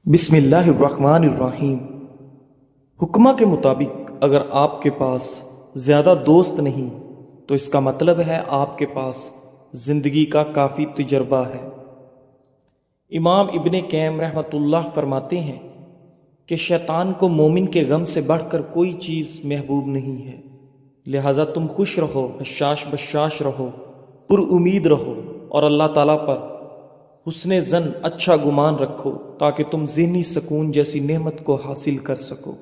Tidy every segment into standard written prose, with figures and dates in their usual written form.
بسم اللہ الرحمن الرحیم۔ حکمہ کے مطابق اگر آپ کے پاس زیادہ دوست نہیں تو اس کا مطلب ہے آپ کے پاس زندگی کا کافی تجربہ ہے۔ امام ابن قیم رحمۃ اللہ فرماتے ہیں کہ شیطان کو مومن کے غم سے بڑھ کر کوئی چیز محبوب نہیں ہے، لہٰذا تم خوش رہو، حشاش بشاش رہو، پر امید رہو اور اللہ تعالیٰ پر حسن ظن، اچھا گمان رکھو تاکہ تم ذہنی سکون جیسی نعمت کو حاصل کر سکو۔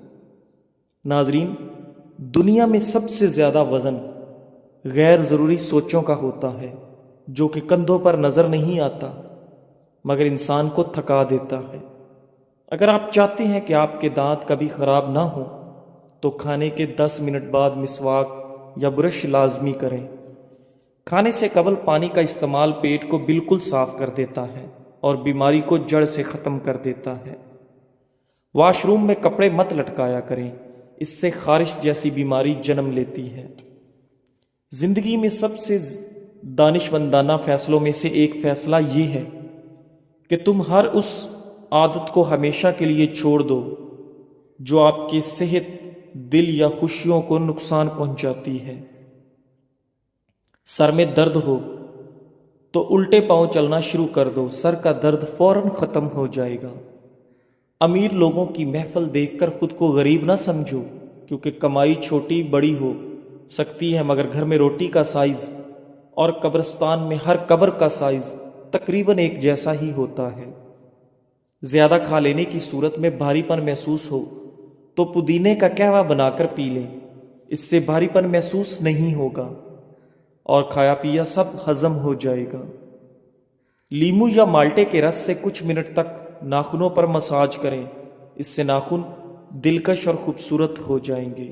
ناظرین، دنیا میں سب سے زیادہ وزن غیر ضروری سوچوں کا ہوتا ہے جو کہ کندھوں پر نظر نہیں آتا مگر انسان کو تھکا دیتا ہے۔ اگر آپ چاہتے ہیں کہ آپ کے دانت کبھی خراب نہ ہوں تو کھانے کے 10 منٹ بعد مسواک یا برش لازمی کریں۔ کھانے سے قبل پانی کا استعمال پیٹ کو بالکل صاف کر دیتا ہے اور بیماری کو جڑ سے ختم کر دیتا ہے۔ واش روم میں کپڑے مت لٹکایا کریں، اس سے خارش جیسی بیماری جنم لیتی ہے۔ زندگی میں سب سے دانشمندانہ فیصلوں میں سے ایک فیصلہ یہ ہے کہ تم ہر اس عادت کو ہمیشہ کے لیے چھوڑ دو جو آپ کی صحت، دل یا خوشیوں کو نقصان پہنچاتی ہے۔ سر میں درد ہو تو الٹے پاؤں چلنا شروع کر دو، سر کا درد فوراً ختم ہو جائے گا۔ امیر لوگوں کی محفل دیکھ کر خود کو غریب نہ سمجھو، کیونکہ کمائی چھوٹی بڑی ہو سکتی ہے مگر گھر میں روٹی کا سائز اور قبرستان میں ہر قبر کا سائز تقریباً ایک جیسا ہی ہوتا ہے۔ زیادہ کھا لینے کی صورت میں بھاری پن محسوس ہو تو پودینے کا قہوہ بنا کر پی لیں، اس سے بھاری پن محسوس نہیں ہوگا اور کھایا پیا سب ہضم ہو جائے گا۔ لیمو یا مالٹے کے رس سے کچھ منٹ تک ناخنوں پر مساج کریں، اس سے ناخن دلکش اور خوبصورت ہو جائیں گے۔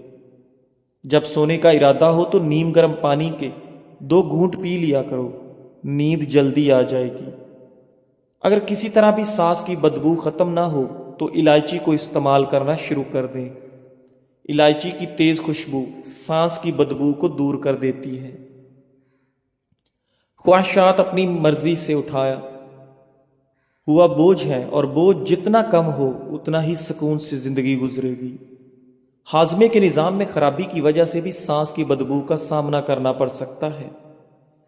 جب سونے کا ارادہ ہو تو نیم گرم پانی کے 2 گھونٹ پی لیا کرو، نیند جلدی آ جائے گی۔ اگر کسی طرح بھی سانس کی بدبو ختم نہ ہو تو الائچی کو استعمال کرنا شروع کر دیں۔ الائچی کی تیز خوشبو سانس کی بدبو کو دور کر دیتی ہے۔ خواہشات اپنی مرضی سے اٹھایا ہوا بوجھ ہے اور بوجھ جتنا کم ہو اتنا ہی سکون سے زندگی گزرے گی۔ ہاضمے کے نظام میں خرابی کی وجہ سے بھی سانس کی بدبو کا سامنا کرنا پڑ سکتا ہے۔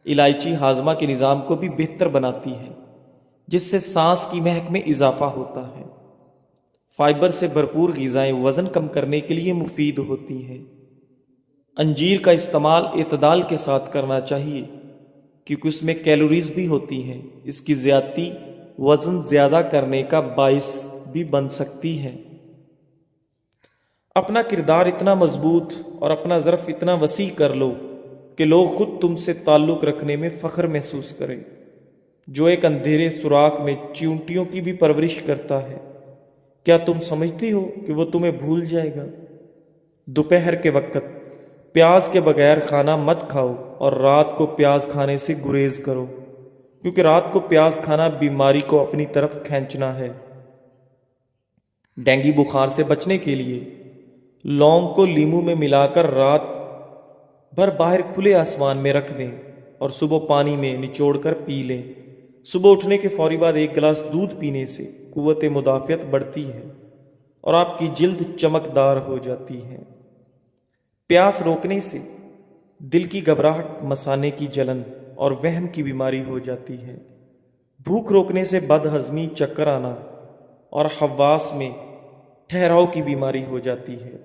الائچی ہاضمہ کے نظام کو بھی بہتر بناتی ہے جس سے سانس کی مہک میں اضافہ ہوتا ہے۔ فائبر سے بھرپور غذائیں وزن کم کرنے کے لیے مفید ہوتی ہیں۔ انجیر کا استعمال اعتدال کے ساتھ کرنا چاہیے کیونکہ اس میں کیلوریز بھی ہوتی ہیں، اس کی زیادتی وزن زیادہ کرنے کا باعث بھی بن سکتی ہے۔ اپنا کردار اتنا مضبوط اور اپنا ظرف اتنا وسیع کر لو کہ لوگ خود تم سے تعلق رکھنے میں فخر محسوس کریں۔ جو ایک اندھیرے سوراخ میں چیونٹیوں کی بھی پرورش کرتا ہے، کیا تم سمجھتی ہو کہ وہ تمہیں بھول جائے گا؟ دوپہر کے وقت پیاز کے بغیر کھانا مت کھاؤ اور رات کو پیاز کھانے سے گریز کرو، کیونکہ رات کو پیاز کھانا بیماری کو اپنی طرف کھینچنا ہے۔ ڈینگی بخار سے بچنے کے لیے لونگ کو لیمو میں ملا کر رات بھر باہر کھلے آسمان میں رکھ دیں اور صبح پانی میں نچوڑ کر پی لیں۔ صبح اٹھنے کے فوری بعد 1 گلاس دودھ پینے سے قوت مدافعت بڑھتی ہے اور آپ کی جلد چمکدار ہو جاتی ہے۔ پیاس روکنے سے دل کی گھبراہٹ، مثانے کی جلن اور وہم کی بیماری ہو جاتی ہے۔ بھوک روکنے سے بد ہضمی، چکر آنا اور حواس میں ٹھہراؤ کی بیماری ہو جاتی ہے۔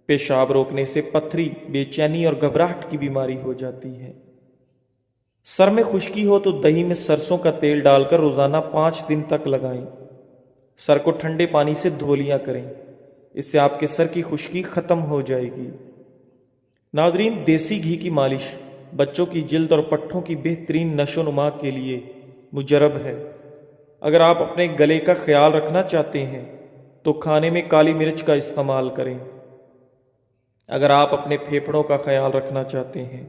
پیشاب روکنے سے پتھری، بے چینی اور گھبراہٹ کی بیماری ہو جاتی ہے۔ سر میں خشکی ہو تو دہی میں سرسوں کا تیل ڈال کر روزانہ 5 دن تک لگائیں۔ سر کو ٹھنڈے پانی سے دھو لیا کریں، اس سے آپ کے سر کی خشکی ختم ہو جائے گی۔ ناظرین، دیسی گھی کی مالش بچوں کی جلد اور پٹھوں کی بہترین نشو و نما کے لیے مجرب ہے۔ اگر آپ اپنے گلے کا خیال رکھنا چاہتے ہیں تو کھانے میں کالی مرچ کا استعمال کریں۔ اگر آپ اپنے پھیپھڑوں کا خیال رکھنا چاہتے ہیں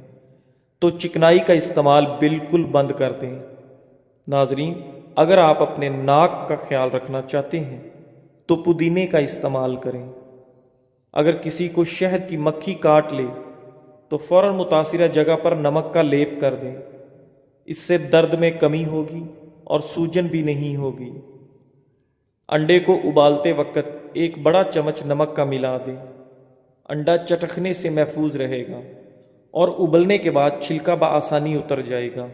تو چکنائی کا استعمال بالکل بند کر دیں۔ ناظرین، اگر آپ اپنے ناک کا خیال رکھنا چاہتے ہیں تو پودینے کا استعمال کریں۔ اگر کسی کو شہد کی مکھی کاٹ لے تو فوراً متاثرہ جگہ پر نمک کا لیپ کر دیں، اس سے درد میں کمی ہوگی اور سوجن بھی نہیں ہوگی۔ انڈے کو ابالتے وقت ایک بڑا چمچ نمک کا ملا دیں۔ انڈا چٹکنے سے محفوظ رہے گا اور ابلنے کے بعد چھلکا بآسانی اتر جائے گا۔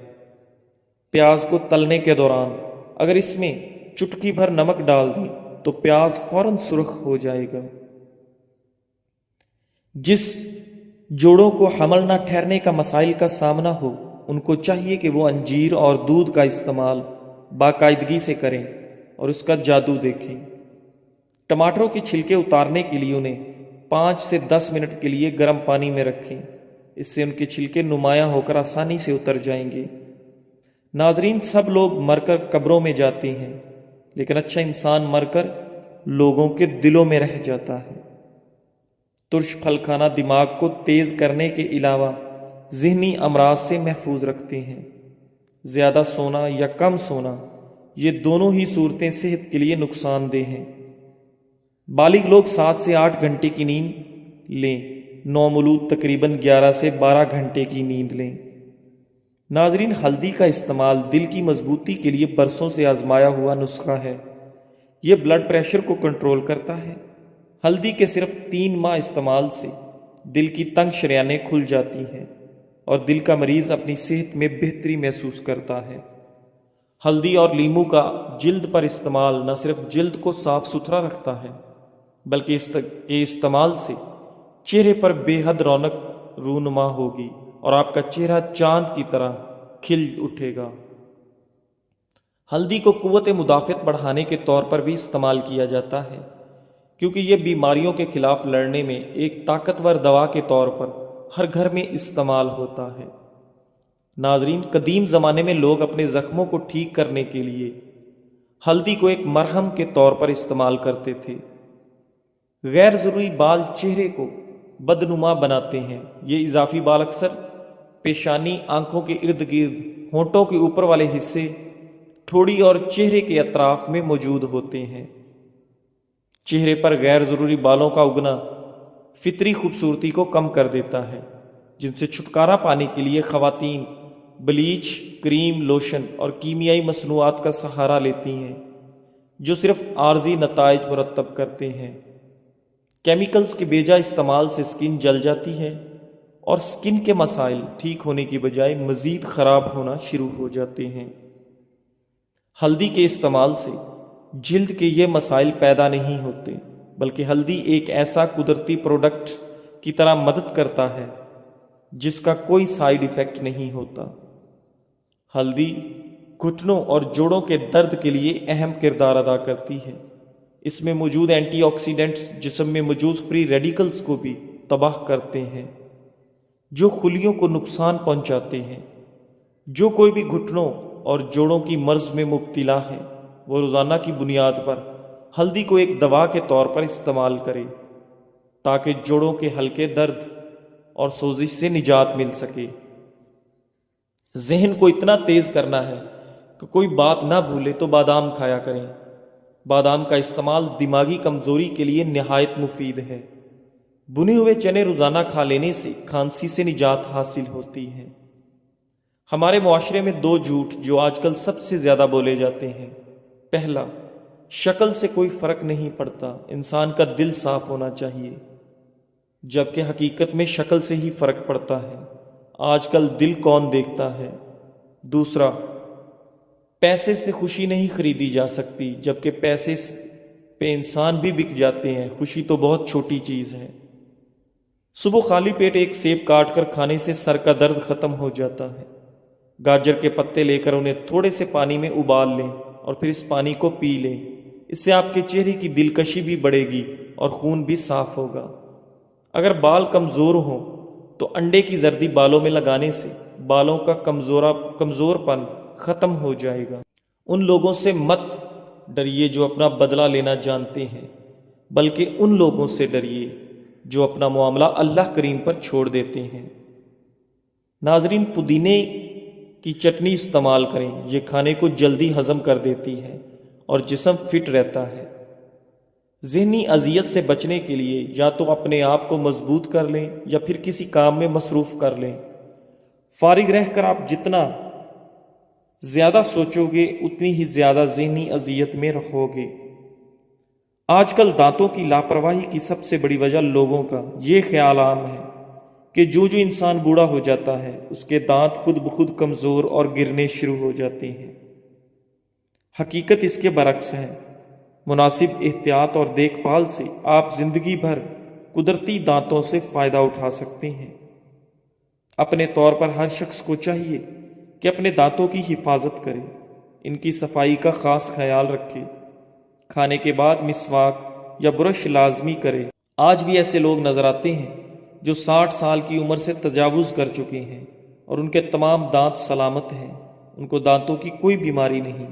پیاز کو تلنے کے دوران اگر اس میں چٹکی بھر نمک ڈال دیں تو پیاز فوراً سرخ ہو جائے گا۔ جس جوڑوں کو حمل نہ ٹھہرنے کا مسائل کا سامنا ہو ان کو چاہیے کہ وہ انجیر اور دودھ کا استعمال باقاعدگی سے کریں اور اس کا جادو دیکھیں۔ ٹماٹروں کے چھلکے اتارنے کے لیے انہیں 5 سے 10 منٹ کے لیے گرم پانی میں رکھیں، اس سے ان کے چھلکے نمایاں ہو کر آسانی سے اتر جائیں گے۔ ناظرین، سب لوگ مر کر قبروں میں جاتے ہیں، لیکن اچھا انسان مر کر لوگوں کے دلوں میں رہ جاتا ہے۔ ترش پھل کھانا دماغ کو تیز کرنے کے علاوہ ذہنی امراض سے محفوظ رکھتے ہیں۔ زیادہ سونا یا کم سونا، یہ دونوں ہی صورتیں صحت کے لیے نقصان دہ ہیں۔ بالغ لوگ 7 سے 8 گھنٹے کی نیند لیں، نومولود تقریباً 11 سے 12 گھنٹے کی نیند لیں۔ ناظرین، ہلدی کا استعمال دل کی مضبوطی کے لیے برسوں سے آزمایا ہوا نسخہ ہے۔ یہ بلڈ پریشر کو کنٹرول کرتا ہے۔ ہلدی کے صرف 3 ماہ استعمال سے دل کی تنگ شریانیں کھل جاتی ہیں اور دل کا مریض اپنی صحت میں بہتری محسوس کرتا ہے۔ ہلدی اور لیمو کا جلد پر استعمال نہ صرف جلد کو صاف ستھرا رکھتا ہے بلکہ اس کے استعمال سے چہرے پر بے حد رونق رونما ہوگی اور آپ کا چہرہ چاند کی طرح کھل اٹھے گا۔ ہلدی کو قوت مدافعت بڑھانے کے طور پر بھی استعمال کیا جاتا ہے، کیونکہ یہ بیماریوں کے خلاف لڑنے میں ایک طاقتور دوا کے طور پر ہر گھر میں استعمال ہوتا ہے۔ ناظرین، قدیم زمانے میں لوگ اپنے زخموں کو ٹھیک کرنے کے لیے ہلدی کو ایک مرہم کے طور پر استعمال کرتے تھے۔ غیر ضروری بال چہرے کو بدنما بناتے ہیں۔ یہ اضافی بال اکثر پیشانی، آنکھوں کے ارد گرد، ہونٹوں کے اوپر والے حصے، ٹھوڑی اور چہرے کے اطراف میں موجود ہوتے ہیں۔ چہرے پر غیر ضروری بالوں کا اگنا فطری خوبصورتی کو کم کر دیتا ہے، جن سے چھٹکارا پانے کے لیے خواتین بلیچ، کریم، لوشن اور کیمیائی مصنوعات کا سہارا لیتی ہیں، جو صرف عارضی نتائج مرتب کرتے ہیں۔ کیمیکلز کے بیجا استعمال سے سکن جل جاتی ہے اور سکن کے مسائل ٹھیک ہونے کی بجائے مزید خراب ہونا شروع ہو جاتے ہیں۔ ہلدی کے استعمال سے جلد کے یہ مسائل پیدا نہیں ہوتے، بلکہ ہلدی ایک ایسا قدرتی پروڈکٹ کی طرح مدد کرتا ہے جس کا کوئی سائیڈ ایفیکٹ نہیں ہوتا۔ ہلدی گھٹنوں اور جوڑوں کے درد کے لیے اہم کردار ادا کرتی ہے۔ اس میں موجود اینٹی آکسیڈنٹس جسم میں موجود فری ریڈیکلز کو بھی تباہ کرتے ہیں، جو خلیوں کو نقصان پہنچاتے ہیں۔ جو کوئی بھی گھٹنوں اور جوڑوں کی مرض میں مبتلا ہے، وہ روزانہ کی بنیاد پر ہلدی کو ایک دوا کے طور پر استعمال کرے تاکہ جوڑوں کے ہلکے درد اور سوزش سے نجات مل سکے۔ ذہن کو اتنا تیز کرنا ہے کہ کوئی بات نہ بھولے تو بادام کھایا کریں۔ بادام کا استعمال دماغی کمزوری کے لیے نہایت مفید ہے۔ بنے ہوئے چنے روزانہ کھا لینے سے کھانسی سے نجات حاصل ہوتی ہے۔ ہمارے معاشرے میں 2 جھوٹ جو آج کل سب سے زیادہ بولے جاتے ہیں۔ پہلا، شکل سے کوئی فرق نہیں پڑتا، انسان کا دل صاف ہونا چاہیے، جبکہ حقیقت میں شکل سے ہی فرق پڑتا ہے۔ آج کل دل کون دیکھتا ہے؟ دوسرا، پیسے سے خوشی نہیں خریدی جا سکتی، جبکہ پیسے پہ انسان بھی بک جاتے ہیں۔ خوشی تو بہت چھوٹی چیز ہے۔ صبح خالی پیٹ ایک سیب کاٹ کر کھانے سے سر کا درد ختم ہو جاتا ہے۔ گاجر کے پتے لے کر انہیں تھوڑے سے پانی میں ابال لیں اور پھر اس پانی کو پی لیں۔ اس سے آپ کے چہرے کی دلکشی بھی بڑھے گی اور خون بھی صاف ہوگا۔ اگر بال کمزور ہوں تو انڈے کی زردی بالوں میں لگانے سے بالوں کا کمزور پن ختم ہو جائے گا۔ ان لوگوں سے مت ڈریے جو اپنا بدلہ لینا جانتے ہیں، بلکہ ان لوگوں سے ڈریے جو اپنا معاملہ اللہ کریم پر چھوڑ دیتے ہیں۔ ناظرین، پودینے کی چٹنی استعمال کریں، یہ کھانے کو جلدی ہضم کر دیتی ہے اور جسم فٹ رہتا ہے۔ ذہنی اذیت سے بچنے کے لیے یا تو اپنے آپ کو مضبوط کر لیں یا پھر کسی کام میں مصروف کر لیں۔ فارغ رہ کر آپ جتنا زیادہ سوچو گے اتنی ہی زیادہ ذہنی اذیت میں رہو گے۔ آج کل دانتوں کی لاپرواہی کی سب سے بڑی وجہ لوگوں کا یہ خیال عام ہے کہ جو انسان بوڑھا ہو جاتا ہے اس کے دانت خود بخود کمزور اور گرنے شروع ہو جاتے ہیں۔ حقیقت اس کے برعکس ہے۔ مناسب احتیاط اور دیکھ بھال سے آپ زندگی بھر قدرتی دانتوں سے فائدہ اٹھا سکتے ہیں۔ اپنے طور پر ہر شخص کو چاہیے کہ اپنے دانتوں کی حفاظت کرے، ان کی صفائی کا خاص خیال رکھے، کھانے کے بعد مسواک یا برش لازمی کرے۔ آج بھی ایسے لوگ نظر آتے ہیں جو 60 سال کی عمر سے تجاوز کر چکے ہیں اور ان کے تمام دانت سلامت ہیں، ان کو دانتوں کی کوئی بیماری نہیں،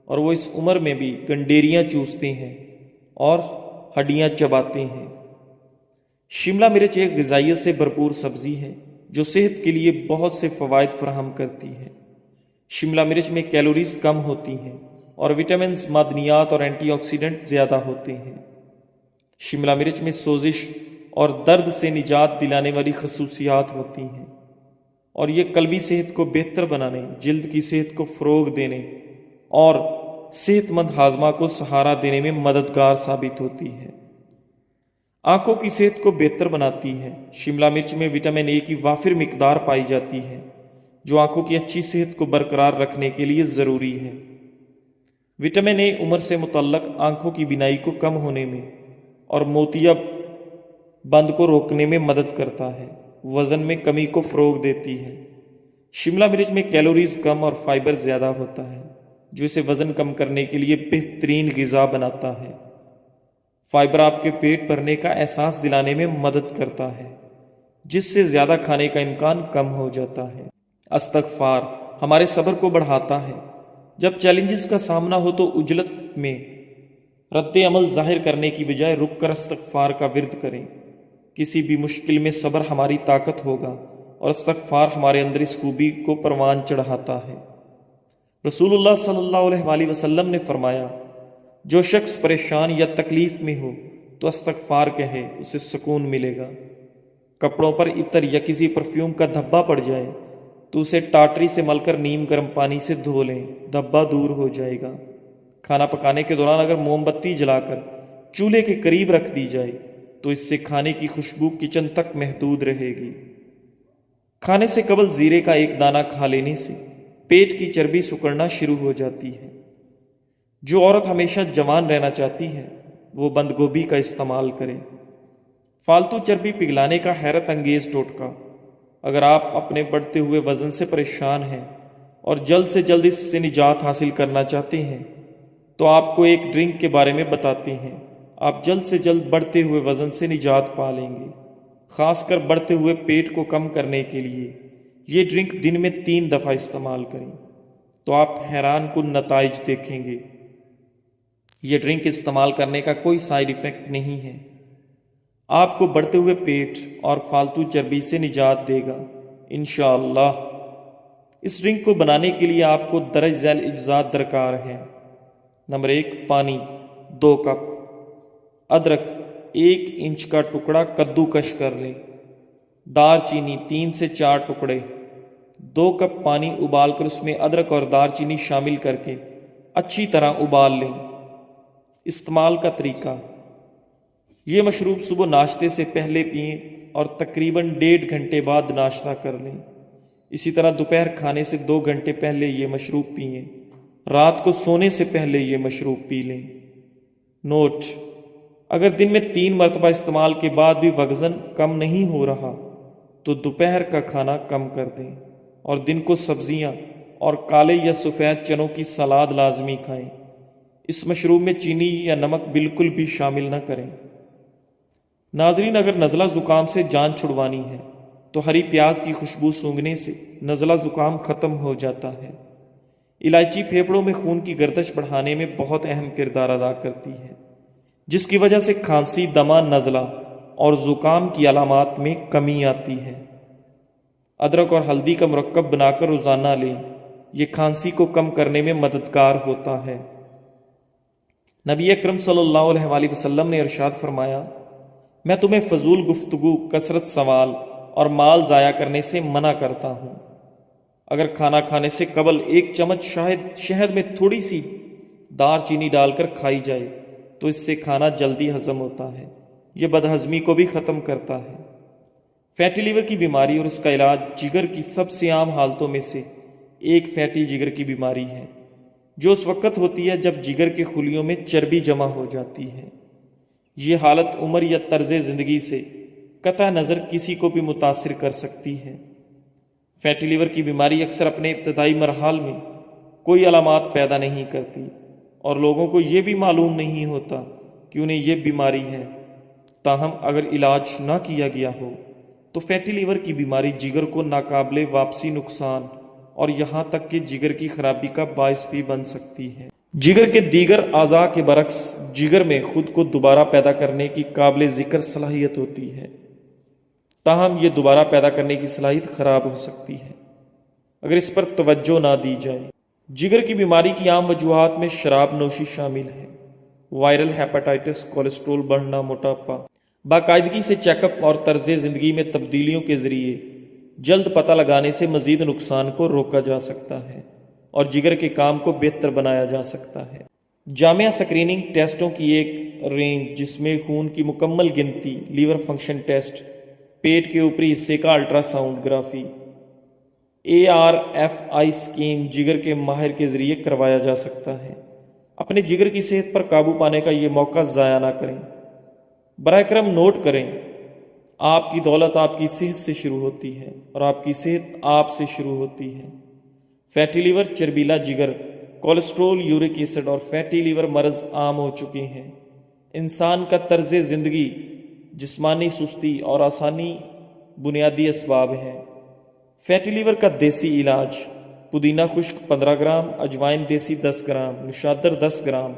اور وہ اس عمر میں بھی گنڈیریاں چوستے ہیں اور ہڈیاں چباتے ہیں۔ شملہ مرچ ایک غذائیت سے بھرپور سبزی ہے جو صحت کے لیے بہت سے فوائد فراہم کرتی ہے۔ شملہ مرچ میں کیلوریز کم ہوتی ہیں اور وٹامنز، معدنیات اور اینٹی آکسیڈنٹ زیادہ ہوتے ہیں۔ شملہ مرچ میں سوزش اور درد سے نجات دلانے والی خصوصیات ہوتی ہیں، اور یہ قلبی صحت کو بہتر بنانے، جلد کی صحت کو فروغ دینے اور صحت مند ہاضمہ کو سہارا دینے میں مددگار ثابت ہوتی ہے۔ آنکھوں کی صحت کو بہتر بناتی ہے۔ شملہ مرچ میں وٹامن اے کی وافر مقدار پائی جاتی ہے جو آنکھوں کی اچھی صحت کو برقرار رکھنے کے لیے ضروری ہے۔ وٹامن اے عمر سے متعلق آنکھوں کی بینائی کو کم ہونے میں اور موتیا بند کو روکنے میں مدد کرتا ہے، وزن میں کمی کو فروغ دیتی ہے۔ شملہ مرچ میں کیلوریز کم اور فائبر زیادہ ہوتا ہے جو اسے وزن کم کرنے کے لیے بہترین غذا بناتا ہے۔ فائبر آپ کے پیٹ بھرنے کا احساس دلانے میں مدد کرتا ہے، جس سے زیادہ کھانے کا امکان کم ہو جاتا ہے۔ استغفار ہمارے صبر کو بڑھاتا ہے۔ جب چیلنجز کا سامنا ہو تو عجلت میں رد عمل ظاہر کرنے کی بجائے رک کر استغفار کا ورد کریں۔ کسی بھی مشکل میں صبر ہماری طاقت ہوگا اور استغفار ہمارے اندر اس خوبی کو پروان چڑھاتا ہے۔ رسول اللہ صلی اللہ علیہ وآلہ وسلم نے فرمایا، جو شخص پریشان یا تکلیف میں ہو تو استغفار کہے، اسے سکون ملے گا۔ کپڑوں پر عطر یا کسی پرفیوم کا دھبا پڑ جائے تو اسے ٹاٹری سے مل کر نیم گرم پانی سے دھو لیں، دھبا دور ہو جائے گا۔ کھانا پکانے کے دوران اگر موم بتی جلا کر چولہے کے قریب رکھ دی جائے تو اس سے کھانے کی خوشبو کچن تک محدود رہے گی۔ کھانے سے قبل زیرے کا ایک دانہ کھا لینے سے پیٹ کی چربی سکڑنا شروع ہو جاتی ہے۔ جو عورت ہمیشہ جوان رہنا چاہتی ہے وہ بند گوبھی کا استعمال کرے۔ فالتو چربی پگھلانے کا حیرت انگیز ٹوٹکا۔ اگر آپ اپنے بڑھتے ہوئے وزن سے پریشان ہیں اور جلد سے جلد اس سے نجات حاصل کرنا چاہتے ہیں تو آپ کو ایک ڈرنک کے بارے میں بتاتے ہیں۔ آپ جلد سے جلد بڑھتے ہوئے وزن سے نجات پا لیں گے۔ خاص کر بڑھتے ہوئے پیٹ کو کم کرنے کے لیے یہ ڈرنک دن میں 3 دفعہ استعمال کریں تو آپ حیران کن نتائج دیکھیں گے۔ یہ ڈرنک استعمال کرنے کا کوئی سائیڈ ایفیکٹ نہیں ہے، آپ کو بڑھتے ہوئے پیٹ اور فالتو چربی سے نجات دے گا انشاءاللہ۔ اس ڈرنک کو بنانے کے لیے آپ کو درج ذیل اجزاء درکار ہیں۔ نمبر 1، پانی 2 کپ، ادرک 1 انچ کا ٹکڑا کدو کش کر لیں، دار چینی 3 سے 4 ٹکڑے۔ 2 کپ پانی ابال کر اس میں ادرک اور دار چینی شامل کر کے اچھی طرح ابال لیں۔ استعمال کا طریقہ: یہ مشروب صبح ناشتے سے پہلے پئیں اور تقریباً 1.5 گھنٹے بعد ناشتہ کر لیں۔ اسی طرح دوپہر کھانے سے 2 گھنٹے پہلے یہ مشروب پئیں۔ رات کو سونے سے پہلے یہ مشروب پی لیں۔ نوٹ: اگر دن میں 3 مرتبہ استعمال کے بعد بھی وزن کم نہیں ہو رہا تو دوپہر کا کھانا کم کر دیں اور دن کو سبزیاں اور کالے یا سفید چنوں کی سلاد لازمی کھائیں۔ اس مشروب میں چینی یا نمک بالکل بھی شامل نہ کریں۔ ناظرین، اگر نزلہ زکام سے جان چھڑوانی ہے تو ہری پیاز کی خوشبو سونگھنے سے نزلہ زکام ختم ہو جاتا ہے۔ الائچی پھیپھڑوں میں خون کی گردش بڑھانے میں بہت اہم کردار ادا کرتی ہے، جس کی وجہ سے کھانسی، دمہ، نزلہ اور زکام کی علامات میں کمی آتی ہے۔ ادرک اور ہلدی کا مرکب بنا کر روزانہ لیں، یہ کھانسی کو کم کرنے میں مددگار ہوتا ہے۔ نبی اکرم صلی اللہ علیہ وآلہ وسلم نے ارشاد فرمایا، میں تمہیں فضول گفتگو، کثرت سوال اور مال ضائع کرنے سے منع کرتا ہوں۔ اگر کھانا کھانے سے قبل 1 چمچ شہد میں تھوڑی سی دار چینی ڈال کر کھائی جائے تو اس سے کھانا جلدی ہضم ہوتا ہے۔ یہ بدہضمی کو بھی ختم کرتا ہے۔ فیٹی لیور کی بیماری اور اس کا علاج جگر کی سب سے عام حالتوں میں سے ایک فیٹی جگر کی بیماری ہے، جو اس وقت ہوتی ہے جب جگر کے خلیوں میں چربی جمع ہو جاتی ہے۔ یہ حالت عمر یا طرز زندگی سے قطع نظر کسی کو بھی متاثر کر سکتی ہے۔ فیٹی لیور کی بیماری اکثر اپنے ابتدائی مراحل میں کوئی علامات پیدا نہیں کرتی اور لوگوں کو یہ بھی معلوم نہیں ہوتا کہ انہیں یہ بیماری ہے۔ تاہم اگر علاج نہ کیا گیا ہو تو فیٹی لیور کی بیماری جگر کو ناقابل واپسی نقصان اور یہاں تک کہ جگر کی خرابی کا باعث بھی بن سکتی ہے۔ جگر کے دیگر اعضاء کے برعکس جگر میں خود کو دوبارہ پیدا کرنے کی قابل ذکر صلاحیت ہوتی ہے، تاہم یہ دوبارہ پیدا کرنے کی صلاحیت خراب ہو سکتی ہے اگر اس پر توجہ نہ دی جائے۔ جگر کی بیماری کی عام وجوہات میں شراب نوشی شامل ہے، وائرل ہیپاٹائٹس، کولیسٹرول بڑھنا، موٹاپا۔ باقاعدگی سے چیک اپ اور طرز زندگی میں تبدیلیوں کے ذریعے جلد پتہ لگانے سے مزید نقصان کو روکا جا سکتا ہے اور جگر کے کام کو بہتر بنایا جا سکتا ہے۔ جامع اسکریننگ ٹیسٹوں کی ایک رینج جس میں خون کی مکمل گنتی، لیور فنکشن ٹیسٹ، پیٹ کے اوپری حصے کا الٹرا سونوگرافی، ARFI اسکین جگر کے ماہر کے ذریعے کروایا جا سکتا ہے۔ اپنے جگر کی صحت پر قابو پانے کا یہ موقع ضائع نہ کریں۔ براہ کرم نوٹ کریں، آپ کی دولت آپ کی صحت سے شروع ہوتی ہے اور آپ کی صحت آپ سے شروع ہوتی ہے۔ فیٹی لیور، چربیلا جگر، کولیسٹرول، یورک ایسڈ اور فیٹی لیور مرض عام ہو چکے ہیں۔ انسان کا طرز زندگی، جسمانی سستی اور آسانی بنیادی اسباب ہیں۔ فیٹی لیور کا دیسی علاج: پودینہ خشک 15 گرام، اجوائن دیسی 10 گرام، نشادر 10 گرام،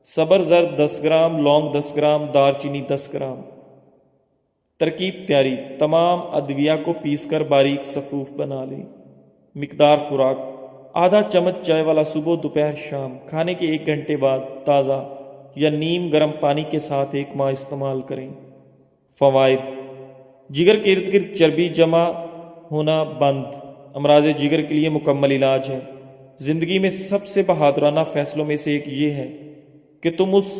سبر زرد 10 گرام، لونگ 10 گرام، دار چینی 10 گرام۔ ترکیب تیاری: تمام ادویہ کو پیس کر باریک صفوف بنا لیں۔ مقدار خوراک: آدھا چمچ چائے والا صبح، دوپہر، شام۔ کھانے کے 1 گھنٹے بعد تازہ یا نیم گرم پانی کے ساتھ 1 ماہ استعمال کریں۔ فوائد: جگر کے ارد گرد چربی جمع ہونا بند، امراض جگر کے لیے مکمل علاج ہے۔ زندگی میں سب سے بہادرانہ فیصلوں میں سے ایک یہ ہے کہ تم اس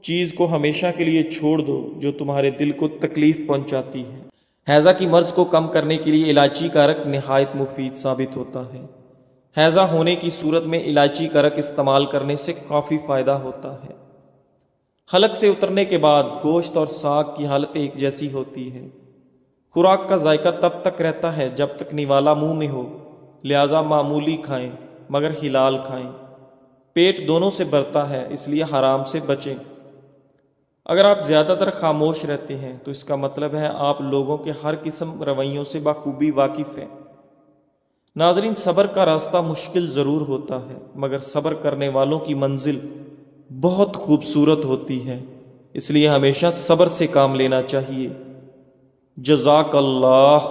چیز کو ہمیشہ کے لیے چھوڑ دو جو تمہارے دل کو تکلیف پہنچاتی ہے۔ ہیضہ کی مرض کو کم کرنے کے لیے الائچی کا عرق نہایت مفید ثابت ہوتا ہے۔ ہیضہ ہونے کی صورت میں الائچی کا عرق استعمال کرنے سے کافی فائدہ ہوتا ہے۔ حلق سے اترنے کے بعد گوشت اور ساگ کی حالت ایک جیسی ہوتی ہے۔ خوراک کا ذائقہ تب تک رہتا ہے جب تک نوالا منہ میں ہو، لہذا معمولی کھائیں مگر حلال کھائیں۔ پیٹ دونوں سے بھرتا ہے، اس لیے حرام سے بچیں۔ اگر آپ زیادہ تر خاموش رہتے ہیں تو اس کا مطلب ہے آپ لوگوں کے ہر قسم رویوں سے بخوبی واقف ہیں۔ ناظرین، صبر کا راستہ مشکل ضرور ہوتا ہے مگر صبر کرنے والوں کی منزل بہت خوبصورت ہوتی ہے، اس لیے ہمیشہ صبر سے کام لینا چاہیے۔ جزاک اللہ۔